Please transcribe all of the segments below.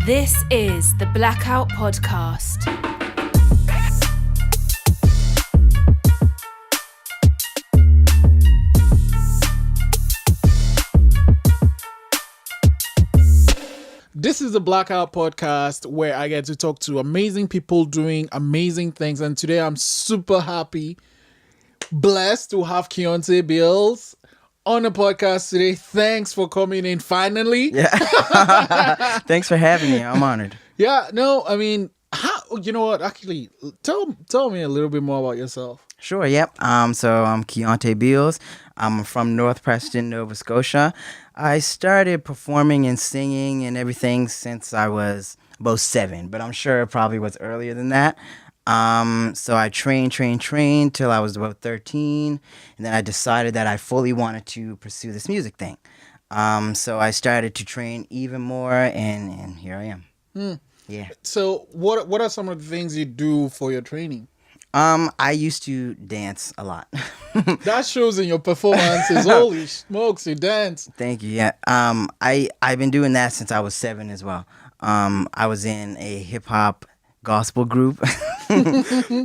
This is the Blackout Podcast. This is the Blackout Podcast where I get to talk to amazing people doing amazing things. And today I'm super happy, blessed to have Keonté Beals on the podcast today. Thanks for coming in finally. Yeah. Thanks for having me. I'm honored. Yeah, no, I mean, you know what? Actually, tell me a little bit more about yourself. Sure, yep. So I'm Keonté Beals. I'm from North Preston, Nova Scotia. I started performing and singing and everything since I was about 7, but I'm sure it probably was earlier than that. So I trained till I was about 13, and then I decided that I fully wanted to pursue this music thing. So I started to train even more, and here I am. Yeah. So what are some of the things you do for your training? I used to dance a lot. That shows in your performances. Holy smokes, you dance. Thank you. Yeah. I've been doing that since I was 7 as well. I was in a hip hop gospel group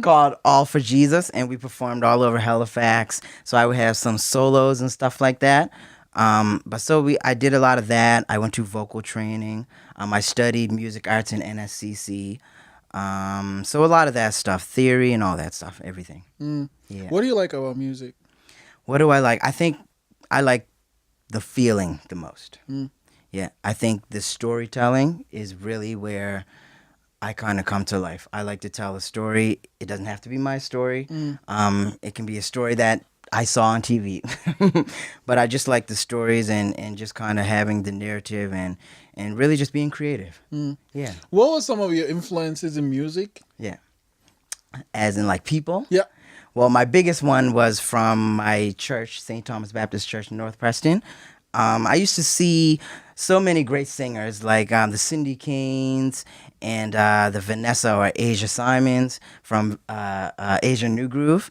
called All for Jesus, and we performed all over Halifax. So I would have some solos and stuff like that. I did a lot of that. I went to vocal training. I studied music arts in NSCC. So a lot of that stuff, theory and all that stuff, everything. Yeah. What do you like about music? What do I like? I think I like the feeling the most. Yeah. I think the storytelling is really where I kind of come to life. I like to tell a story. It doesn't have to be my story. It can be a story that I saw on TV. But I just like the stories and just kind of having the narrative and really just being creative. Yeah. What were some of your influences in music? Yeah. As in like people? Yeah. Well, my biggest one was from my church, St. Thomas Baptist Church in North Preston. I used to see so many great singers like the Cindy Canes and the Vanessa or Asia Simons from Asia New Groove.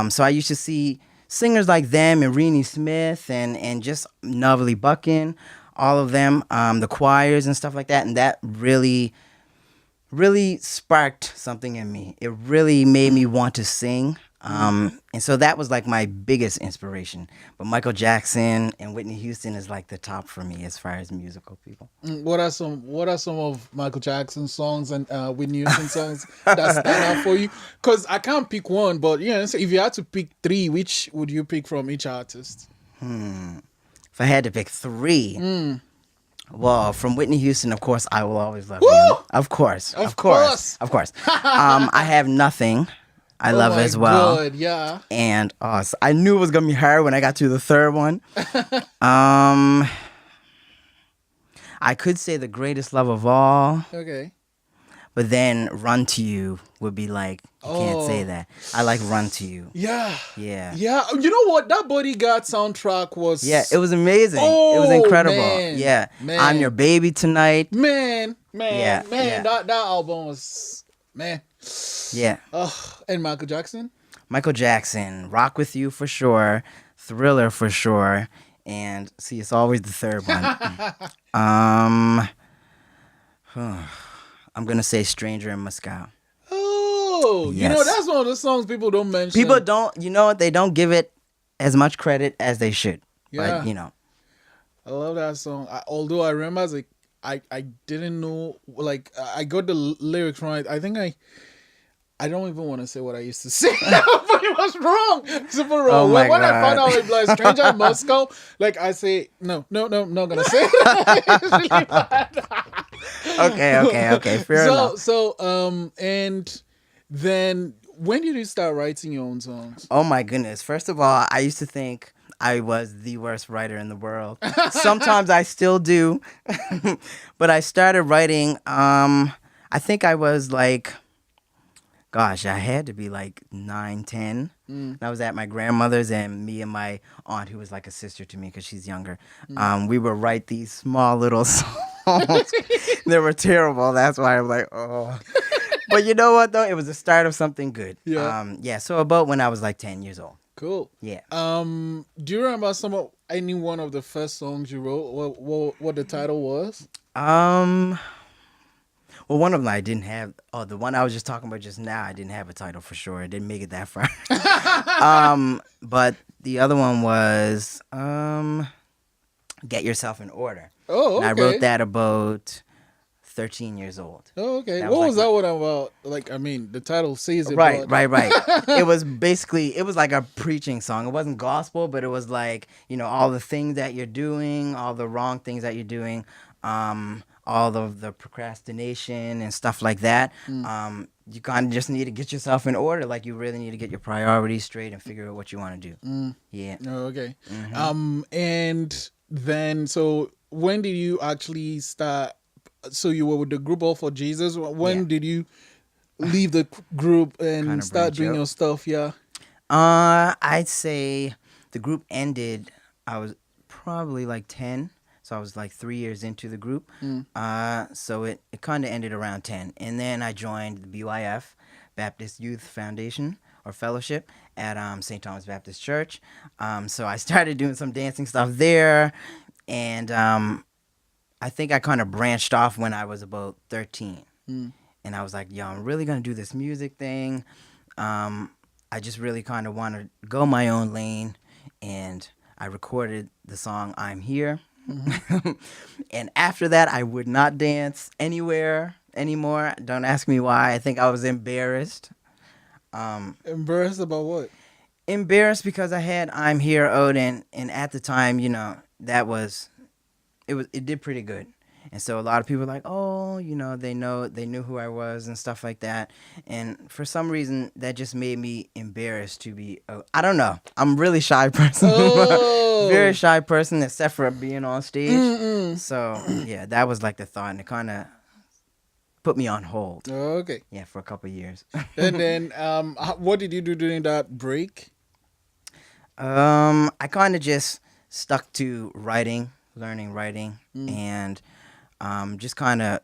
So I used to see singers like them and Renee Smith and just Novelty Buckin, all of them, the choirs and stuff like that. And that really sparked something in me. It really made me want to sing. And so that was like my biggest inspiration. But Michael Jackson and Whitney Houston is like the top for me as far as musical people. What are some of Michael Jackson's songs and Whitney Houston songs that stand out for you? Because I can't pick one, but so if you had to pick 3, which would you pick from each artist? If I had to pick 3, well, from Whitney Houston, of course, I Will Always Love You. Of course. I Have Nothing. I love as well. God, yeah. And so I knew it was gonna be hard when I got to the 3rd one. I could say The Greatest Love of All. Okay. But then Run to You would be like, you can't say that. I like Run to You. Yeah. Yeah. Yeah. You know what? That Bodyguard soundtrack was... Yeah, it was amazing. It was incredible. Man. I'm Your Baby Tonight. Man. That album was... Man. Yeah. And Michael Jackson? Michael Jackson. Rock With You for sure. Thriller for sure. And see, it's always the 3rd one. I'm going to say Stranger in Moscow. Oh, yes. That's one of the songs people don't mention. People don't, they don't give it as much credit as they should. Yeah. But, I love that song. Although I remember as I didn't know, like, I got the lyrics right. I think I don't even want to say what I used to say, but it was wrong. Super wrong. Oh my when God. I found out it was like Stranger in Moscow, like I say, no, I'm not going to say it. It's really bad. Okay. Fair enough. So, and then when did you start writing your own songs? Oh my goodness. First of all, I used to think I was the worst writer in the world. Sometimes I still do. But I started writing, I think I was like, gosh, I had to be like 9, 10. I was at my grandmother's, and me and my aunt, who was like a sister to me because she's younger, we would write these small little songs. They were terrible. That's why I'm like, oh. But you know what, though? It was the start of something good. Yeah. So about when I was like 10 years old. Cool. Yeah. Do you remember any one of the first songs you wrote? What the title was? Well, one of them I didn't have. Oh, the one I was just talking about just now, I didn't have a title for sure. I didn't make it that far. But the other one was Get Yourself in Order. Oh, And okay. I wrote that about 13 years old. Oh, okay. That What was was like that one about? Like, I mean, the title says it. Right, but... right. It was like a preaching song. It wasn't gospel, but it was like, all the things that you're doing, all the wrong things that you're doing, all of the procrastination and stuff like that. You kind of just need to get yourself in order. Like, you really need to get your priorities straight and figure out what you want to do. Yeah. Oh, okay. And then, so when did you actually start? So you were with the group All for Jesus. When did you leave the group and Kinda start branch doing out. your stuff? Yeah. I'd say the group ended. I was probably like 10. So I was like 3 years into the group. So it kind of ended around 10. And then I joined the BYF, Baptist Youth Foundation or Fellowship at St. Thomas Baptist Church. So I started doing some dancing stuff there. And I think I kind of branched off when I was about 13. And I was like, yo, I'm really going to do this music thing. I just really kind of want to go my own lane. And I recorded the song I'm Here. And after that, I would not dance anywhere anymore. Don't ask me why. I think I was embarrassed. Embarrassed about what? Embarrassed because I had I'm Here out, and at the time, it did pretty good. And so a lot of people were like, oh, they knew who I was and stuff like that. And for some reason, that just made me embarrassed to be, I don't know. I'm a really shy person. Oh. Very shy person, except for being on stage. So, yeah, that was like the thought. And it kind of put me on hold. Oh, okay. Yeah, for a couple of years. And then, what did you do during that break? I kind of just stuck to learning writing, and just kind of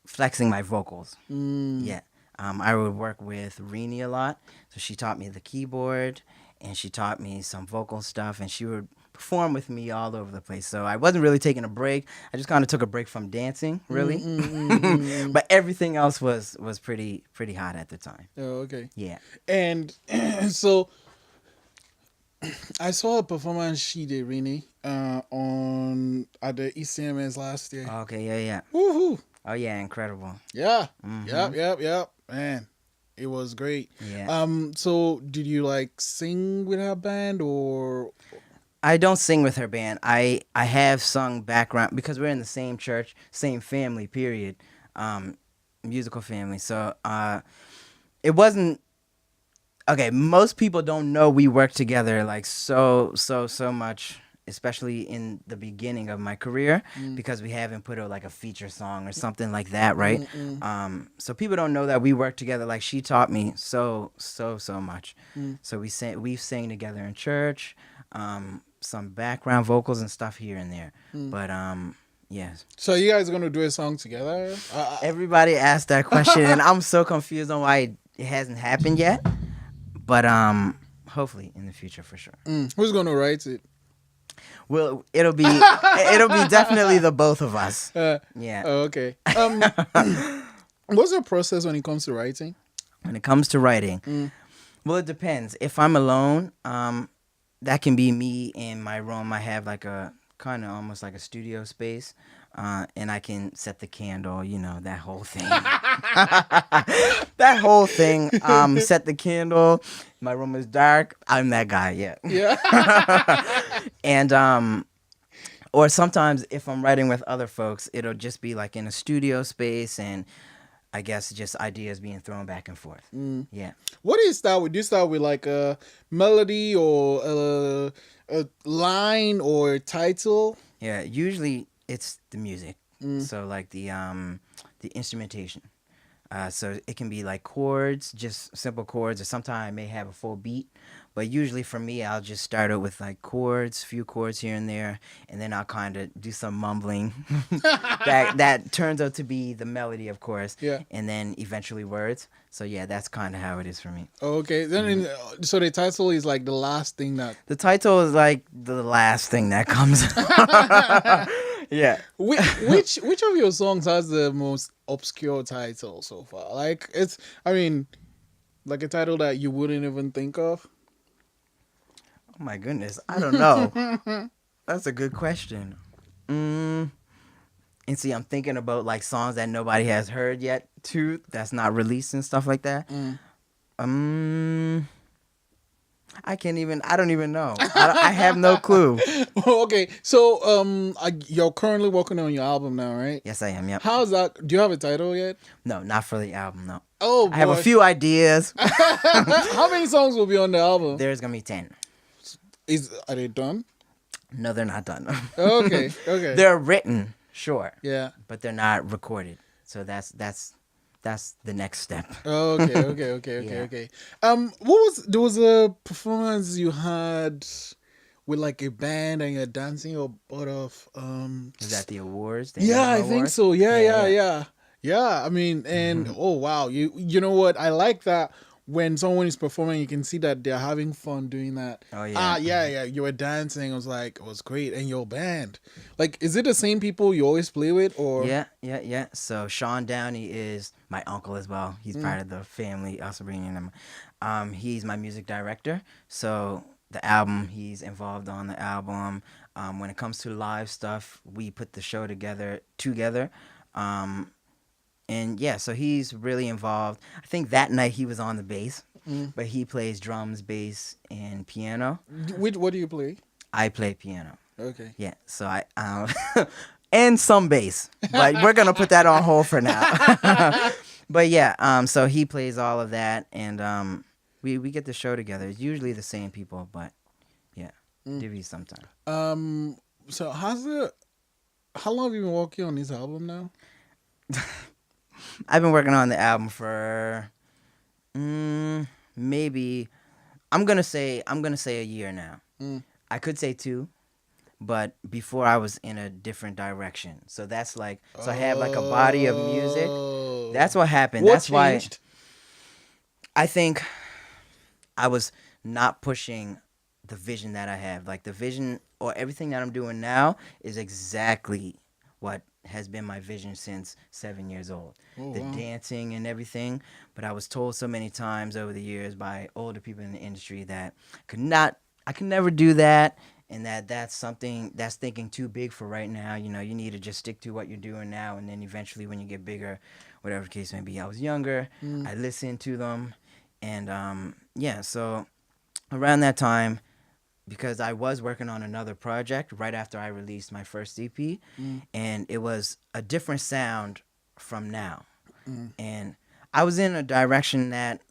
flexing my vocals. Yeah. I would work with Rini a lot. So she taught me the keyboard, and she taught me some vocal stuff, and she would perform with me all over the place. So I wasn't really taking a break. I just kind of took a break from dancing, really. But everything else was pretty hot at the time. Oh, okay. Yeah. And so I saw a performance she did, Rini, at the ECMA last year. Okay, yeah. Woohoo! Oh, yeah, incredible. Yeah. Yep. Man, it was great. Yeah. So did you like sing with her band or? I don't sing with her band. I have sung background because we're in the same church, same family, period. Musical family. So it wasn't okay. Most people don't know we work together like so much, especially in the beginning of my career, because we haven't put out like a feature song or something like that, right? So people don't know that we work together. Like, she taught me so much. So we've sang together in church. Some background vocals and stuff here and there. But yes. So you guys are gonna do a song together? Everybody asked that question, and I'm so confused on why it hasn't happened yet. But hopefully in the future for sure. Who's gonna write it? Well, it'll be definitely the both of us. Yeah. Oh, okay. What's your process when it comes to writing? When it comes to writing, well, it depends. If I'm alone, that can be me in my room. I have like a kind of almost like a studio space, and I can set the candle, that whole thing. That whole thing. Set the candle. My room is dark. I'm that guy. Yeah. Yeah. And or sometimes if I'm writing with other folks, it'll just be like in a studio space, and I guess just ideas being thrown back and forth. Yeah. What do you start with? Do you start with like a melody or a line or a title? Yeah. Usually it's the music. So like the instrumentation. So it can be like chords, just simple chords, or sometimes I may have a full beat. But usually for me, I'll just start out with like chords, few chords here and there, and then I'll kind of do some mumbling. that turns out to be the melody, of course. Yeah. And then eventually words. So yeah, that's kind of how it is for me. Okay. Then so the title is like the last thing that. The title is like the last thing that comes. Yeah. Which of your songs has the most obscure title so far? Like it's, I mean, like a title that you wouldn't even think of. Oh my goodness, I don't know. That's a good question. And see, I'm thinking about like songs that nobody has heard yet too, that's not released and stuff like that. I don't even know. I have no clue. Okay, so you're currently working on your album now, right? Yes, I am. Yep. How's that? Do you have a title yet? No, not for the album. No. Oh, I have a boy. few ideas. How many songs will be on the album? There's gonna be 10. Are they done? No, they're not done. Okay. They're written, sure. Yeah. But they're not recorded. So that's the next step. Okay. There was a performance you had with like a band and you're dancing or part of Is that the awards? The yeah, ANSMA I think awards? so. Yeah. I mean, and oh wow, you know what? I like that when someone is performing, you can see that they're having fun doing that. Oh yeah. Yeah. You were dancing. I was like, it was great. And your band, like, is it the same people you always play with, or? Yeah. So Sean Downey is my uncle as well. He's part of the family, also bringing him. He's my music director. So the album, he's involved on the album. When it comes to live stuff, we put the show together. And yeah, so he's really involved. I think that night he was on the bass, but he plays drums, bass, and piano. What do you play? I play piano. Okay. Yeah, so I and some bass, but we're gonna put that on hold for now. But yeah, so he plays all of that, and we get the show together. It's usually the same people, but yeah, divvy sometime. So how long have you been working on this album now? I've been working on the album for maybe I'm gonna say a year now. I could say 2, but before I was in a different direction. So that's like I have like a body of music. That's what happened. What That's changed? why I think I was not pushing the vision that I have. Like the vision or everything that I'm doing now is exactly what has been my vision since 7 years old. The dancing and everything. But I was told so many times over the years by older people in the industry that I could never do that, and that's something that's thinking too big for right now. You know, you need to just stick to what you're doing now, and then eventually when you get bigger, whatever the case may be. I was younger. I listened to them, and yeah, so around that time, because I was working on another project right after I released my first EP, and it was a different sound from now. And I was in a direction that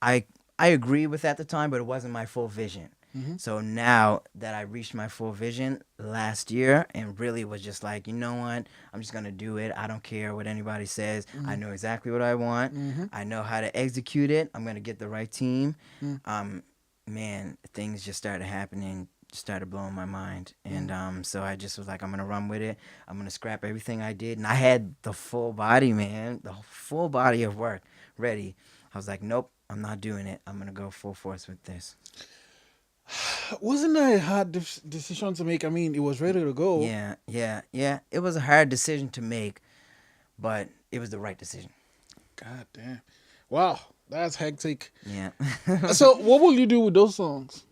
I agreed with at the time, but it wasn't my full vision. So now that I reached my full vision last year and really was just like, you know what, I'm just going to do it. I don't care what anybody says. I know exactly what I want. I know how to execute it. I'm going to get the right team. Man, things just started happening, started blowing my mind. And so I just was like, I'm going to run with it. I'm going to scrap everything I did. And I had the full body, man, the full body of work ready. I was like, nope, I'm not doing it. I'm going to go full force with this. Wasn't that a hard decision to make? I mean, it was ready to go. Yeah. It was a hard decision to make, but it was the right decision. God damn. Wow, that's hectic. Yeah. So what will you do with those songs?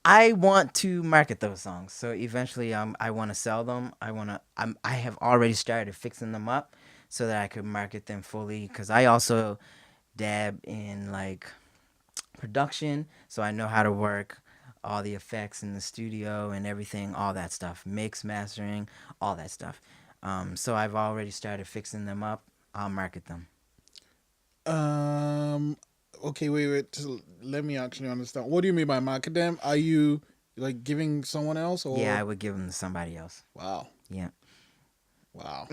I want to market those songs. So eventually I want to sell them. I have already started fixing them up so that I could market them fully, because I also dab in like production, so I know how to work all the effects in the studio and everything, all that stuff, mix, mastering, all that stuff. So I've already started fixing them up. I'll market them. Okay, wait. Let me actually understand. What do you mean by market them? Are you like giving someone else, or? Yeah, I would give them to somebody else. Wow. Yeah. Wow.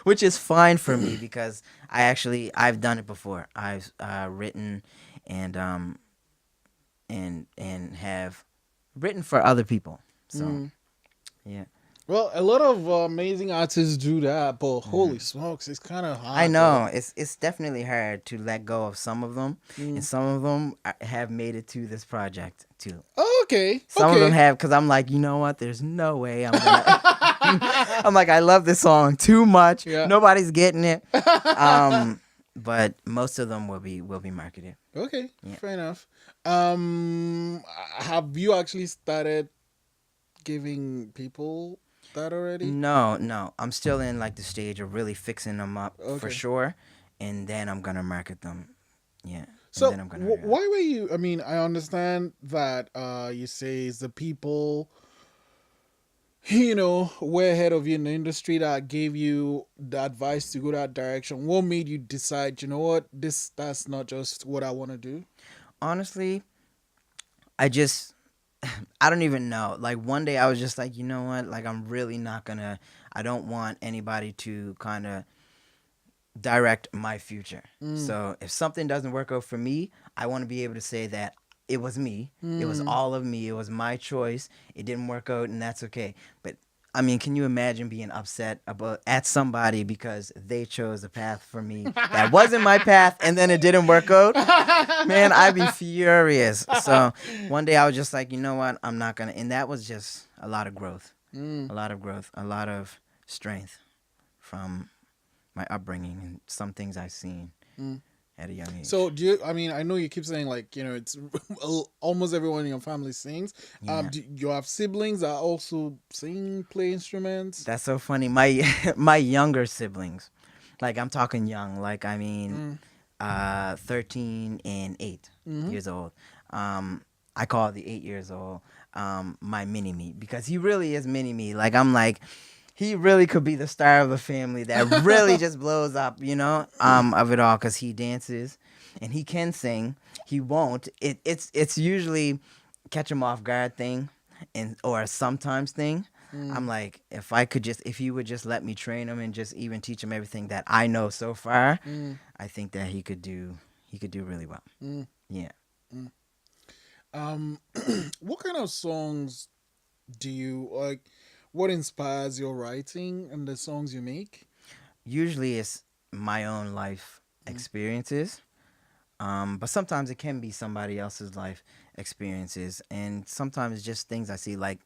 Which is fine for me because I've done it before. I've written and have written for other people. So yeah. Well, a lot of amazing artists do that, but holy smokes, it's kind of hard. I know it's definitely hard to let go of some of them, and some of them have made it to this project too. Okay. Some of them have, because I'm like, you know what? There's no way I'm gonna. I'm like, I love this song too much. Yeah. Nobody's getting it. But most of them will be marketed. Okay, Yeah. fair enough. Have you actually started giving people that already? No. I'm still in like the stage of really fixing them up for Okay. sure, and then I'm gonna market them. Yeah. So and then I'm gonna why were you? I mean, I understand that you say it's the people, way ahead of you in the industry that gave you the advice to go that direction. What made you decide? You know what? That's not just what I want to do. Honestly, I don't even know. Like one day I was just like, you know what? Like I'm really not gonna. I don't want anybody to kind of direct my future. So if something doesn't work out for me, I want to be able to say that it was me. It was all of me. It was my choice. It didn't work out, and that's okay. But I mean, can you imagine being upset at somebody because they chose a path for me that wasn't my path, and then it didn't work out? Man, I'd be furious. So one day I was just like, you know what? I'm not gonna. And that was just a lot of growth, a lot of strength from my upbringing and some things I've seen at a young age. So do you? I mean, I know you keep saying like it's almost everyone in your family sings. Yeah. Do you have siblings that also sing, play instruments? That's so funny. My younger siblings, like I'm talking young, like I mean, 13 and 8 years old. I call the 8 years old my mini me because he really is mini me. Like I'm like. He really could be the star of the family that really just blows up, of it all because he dances and he can sing. He won't. It's usually catch him off guard thing or a sometimes thing. I'm like, if he would just let me train him and just even teach him everything that I know so far, I think that he could do really well. Yeah. What kind of songs do you like? What inspires your writing and the songs you make? Usually it's my own life experiences, but sometimes it can be somebody else's life experiences, and sometimes it's just things I see. Like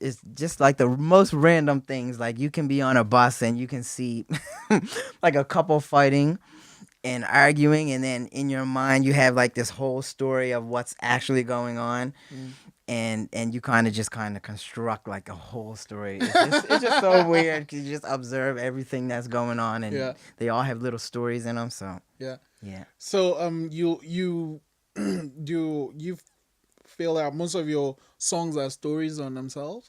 it's just like the most random things. Like you can be on a bus and you can see like a couple fighting and arguing, and then in your mind you have like this whole story of what's actually going on. And you kind of construct like a whole story. It's just so weird because you just observe everything that's going on, and they all have little stories in them. So yeah. So you feel that most of your songs are stories on themselves.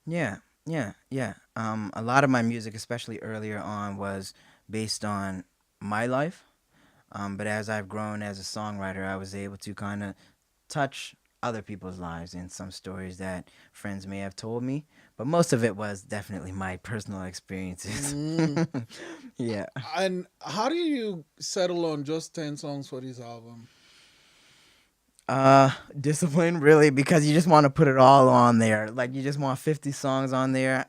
Yeah. A lot of my music, especially earlier on, was based on my life. But as I've grown as a songwriter, I was able to kind of touch other people's lives and some stories that friends may have told me, but most of it was definitely my personal experiences. Yeah. And how do you settle on just 10 songs for this album? Discipline, really, because you just want to put it all on there. Like you just want 50 songs on there,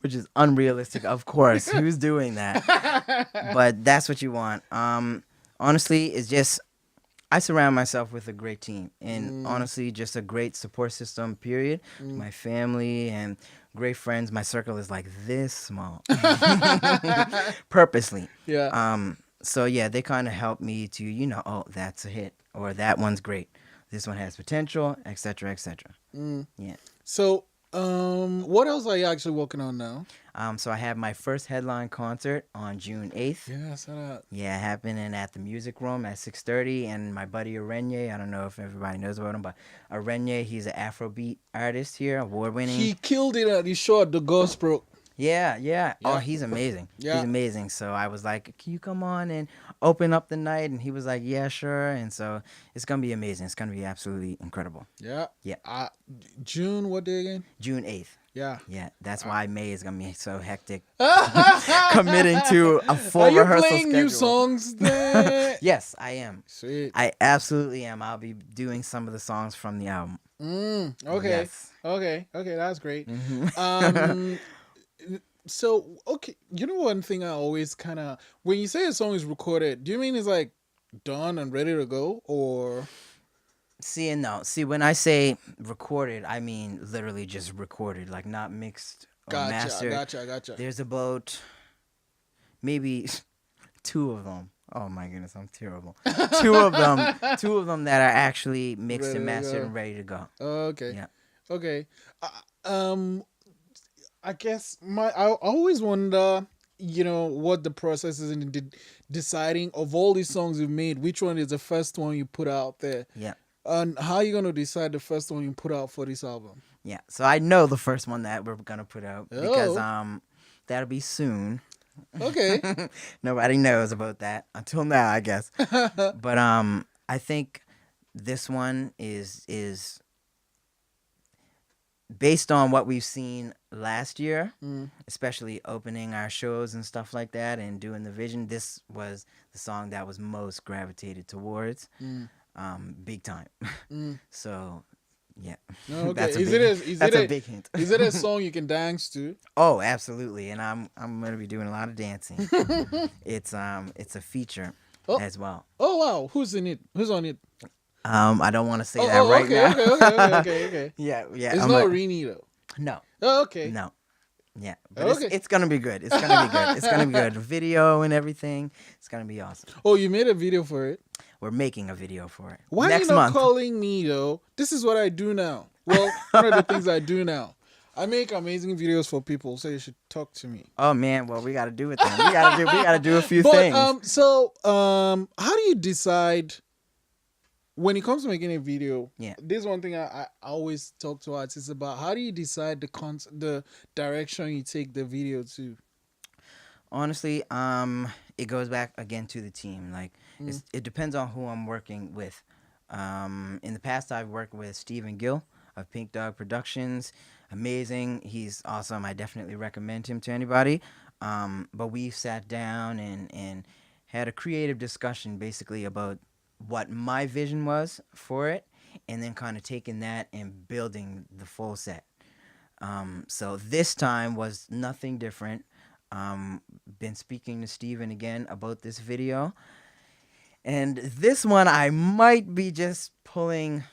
which is unrealistic, of course. Who's doing that? But that's what you want. Honestly, it's just I surround myself with a great team, and honestly, just a great support system, period. My family and great friends. My circle is like this small. Purposely. Yeah. So yeah, they kind of help me to, oh, that's a hit, or that one's great. This one has potential, etc., etc. Yeah. So, what else are you actually working on now? So I have my first headline concert on June 8th. Yeah, I saw that. Yeah, happening at the Music Room at 6:30, and my buddy Arenye, I don't know if everybody knows about him, but Arenye, he's an Afrobeat artist here, award-winning. He killed it at the show at the Gospel. Yeah. Oh, he's amazing. Yeah. He's amazing. So I was like, can you come on and open up the night? And he was like, yeah, sure. And so it's going to be amazing. It's going to be absolutely incredible. Yeah. Yeah. June, what day again? June 8th. Yeah. Yeah, that's why May is going to be so hectic. Committing to a full Are you rehearsal playing schedule. new songs there? Yes, I am. Sweet. I absolutely am. I'll be doing some of the songs from the album. Okay. Yes. Okay, that's great. Mm-hmm. So, okay, one thing I always kind of, when you say a song is recorded, do you mean it's like done and ready to go, or? See, when I say recorded, I mean literally just recorded, like not mixed or mastered. Gotcha. There's about maybe two of them. Oh my goodness, I'm terrible. two of them that are actually mixed Ready and to mastered go. and ready to go. Okay. Yeah. Okay. I guess I always wonder, what the process is in deciding of all these songs you've made, which one is the first one you put out there, Yeah. and how are you gonna decide the first one you put out for this album? Yeah. So I know the first one that we're gonna put out because Oh. that'll be soon. Okay. Nobody knows about that until now, I guess. But I think this one is based on what we've seen last year, especially opening our shows and stuff like that and doing the vision. This was the song that was most gravitated towards, big time. So, yeah. Okay. That's a big hint. Is it a song you can dance to? Oh, absolutely, and I'm gonna be doing a lot of dancing. It's a feature as well. Oh wow, who's in it? Who's on it? I don't want to say that right now. Okay. Yeah. It's not Rini though. No. Oh, okay. No. Yeah, but Okay. it's gonna be good. It's gonna be good. It's gonna be good. Video and everything. It's gonna be awesome. Oh, you made a video for it? We're making a video for it. Why next are you not month. calling me though? This is what I do now. Well, one of the things I do now. I make amazing videos for people, so you should talk to me. Oh man, well we gotta do it then. We gotta do a few But, things. How do you decide when it comes to making a video? Yeah. This is one thing I always talk to artists about. How do you decide the direction you take the video to? Honestly, it goes back again to the team. Like it depends on who I'm working with. In the past, I've worked with Stephen Gill of Pink Dog Productions. Amazing. He's awesome. I definitely recommend him to anybody. But we sat down and had a creative discussion basically about what my vision was for it, and then kind of taking that and building the full set. So this time was nothing different. Been speaking to Steven again about this video. And this one I might be just pulling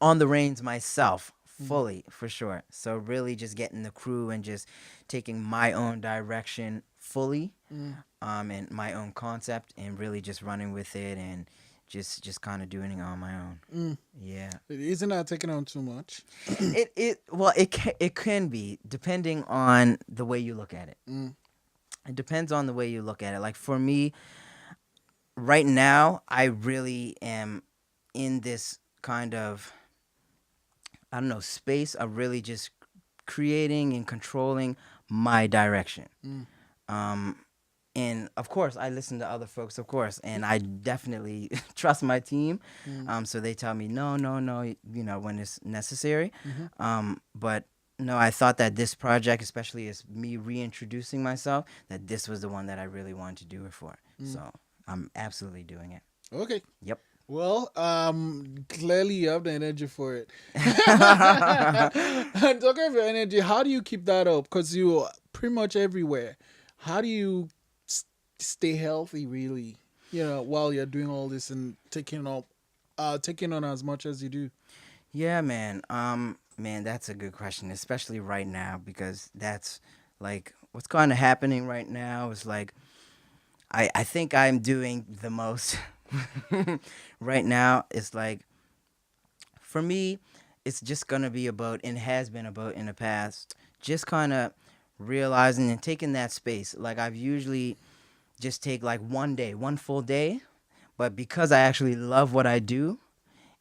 on the reins myself fully, for sure. So really just getting the crew and just taking my own direction fully, and my own concept, and really just running with it and just kind of doing it on my own. Yeah. Isn't that taking on too much? It can be, depending on the way you look at it. It depends on the way you look at it. Like for me, right now, I really am in this kind of, I don't know, space of really just creating and controlling my direction. And of course, I listen to other folks, of course, and I definitely trust my team. So they tell me, no, when it's necessary. But no, I thought that this project, especially as me reintroducing myself, that this was the one that I really wanted to do it for. So I'm absolutely doing it. Okay. Yep. Well, clearly you have the energy for it. And talking of your energy, how do you keep that up? Because you're pretty much everywhere. How do you stay healthy, really, while you're doing all this and taking on as much as you do? Yeah, man. Man, that's a good question, especially right now, because that's like what's kind of happening right now is like I think I'm doing the most right now. It's like, for me, it's just gonna be about, and has been about in the past, just kind of realizing and taking that space. Like I've usually just take like one full day, but because I actually love what I do,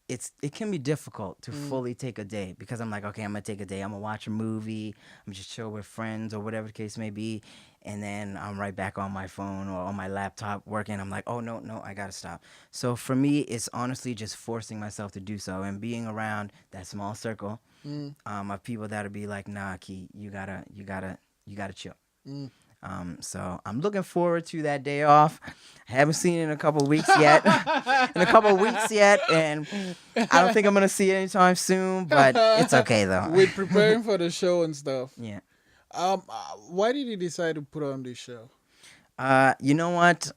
it can be difficult to fully take a day, because I'm like, okay, I'm gonna take a day, I'm gonna watch a movie, I'm just chill with friends or whatever the case may be, and then I'm right back on my phone or on my laptop working. I'm like, oh no, I gotta stop. So for me, it's honestly just forcing myself to do so, and being around that small circle of people that'll be like, nah, Key, you gotta chill. So I'm looking forward to that day off. I haven't seen it in a couple weeks yet. And I don't think I'm gonna see it anytime soon, but it's okay though. We're preparing for the show and stuff. Yeah. Why did you decide to put on this show? You know what?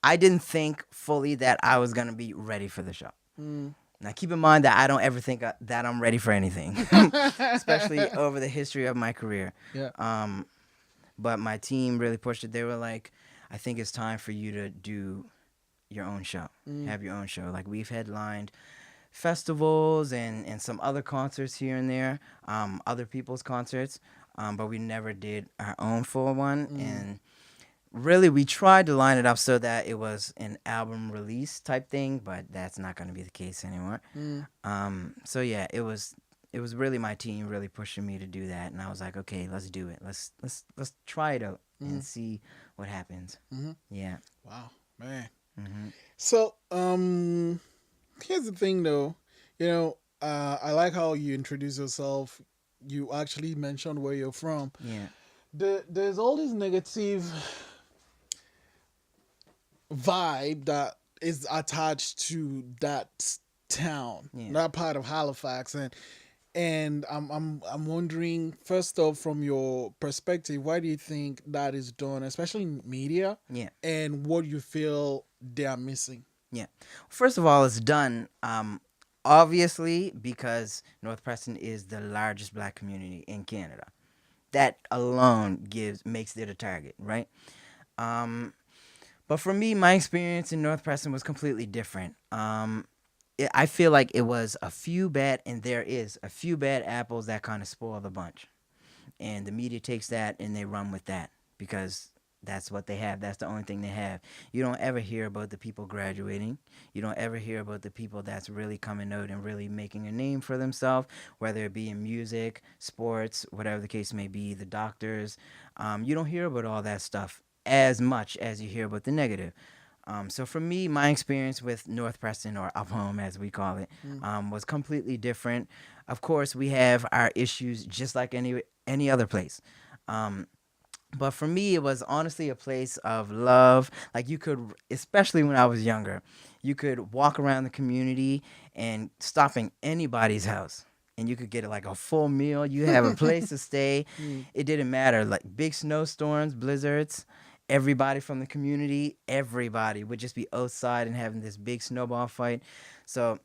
I didn't think fully that I was going to be ready for the show. Now, keep in mind that I don't ever think that I'm ready for anything, especially over the history of my career. Yeah. But my team really pushed it. They were like, I think it's time for you to do your own show, have your own show. Like, we've headlined festivals and some other concerts here and there, other people's concerts, but we never did our own full one. And really, we tried to line it up so that it was an album release type thing, but that's not going to be the case anymore. So yeah, it was really my team really pushing me to do that, and I was like, okay, let's do it. Let's try it out and see what happens. Yeah. Wow, man. So, here's the thing, though. You know, I like how you introduce yourself. You actually mentioned where you're from. Yeah. There's all this negative vibe that is attached to that town, that part of Halifax, and I'm wondering, first off, from your perspective, why do you think that is done, especially in media? Yeah. And what you feel they are missing? Yeah. First of all, it's done obviously because North Preston is the largest black community in Canada. That alone makes it a target, right? But for me, my experience in North Preston was completely different. I feel like it was there is a few bad apples that kind of spoil the bunch. And the media takes that and they run with that because that's what they have. That's the only thing they have. You don't ever hear about the people graduating. You don't ever hear about the people that's really coming out and really making a name for themselves, whether it be in music, sports, whatever the case may be, the doctors. You don't hear about all that stuff as much as you hear about the negative. So for me, my experience with North Preston, or up home as we call it, was completely different. Of course, we have our issues just like any other place. But for me, it was honestly a place of love. Like, you could, especially when I was younger, you could walk around the community and stop in anybody's house. And you could get like a full meal. You have a place to stay. It didn't matter. Like big snowstorms, blizzards, everybody from the community, everybody would just be outside and having this big snowball fight. So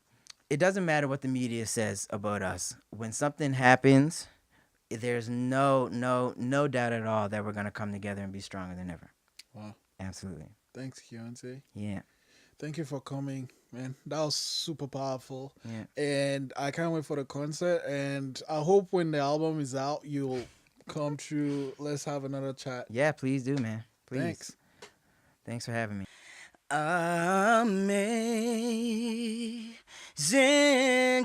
it doesn't matter what the media says about us. When something happens, there's no doubt at all that we're going to come together and be stronger than ever. Wow. Absolutely. Thanks, Keonté. Yeah. Thank you for coming, man. That was super powerful. Yeah. And I can't wait for the concert. And I hope when the album is out, you'll come through. Let's have another chat. Yeah, please do, man. Please. Thanks. Thanks for having me. Amazing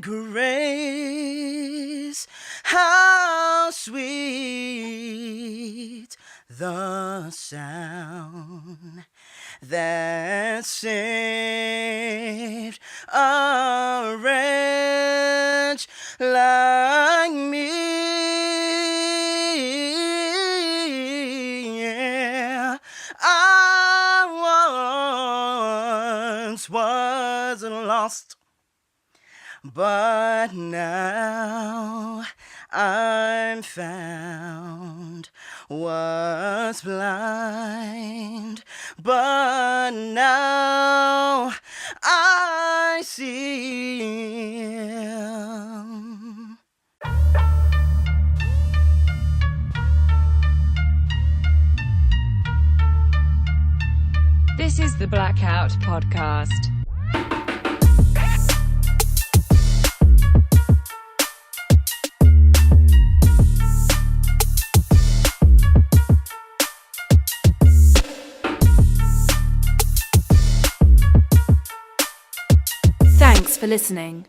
grace, how sweet the sound that saved a wretch like me. Yeah, I once was lost, but now I'm found. Was blind, but now I see Him. This is the Blackout Podcast. Thanks for listening.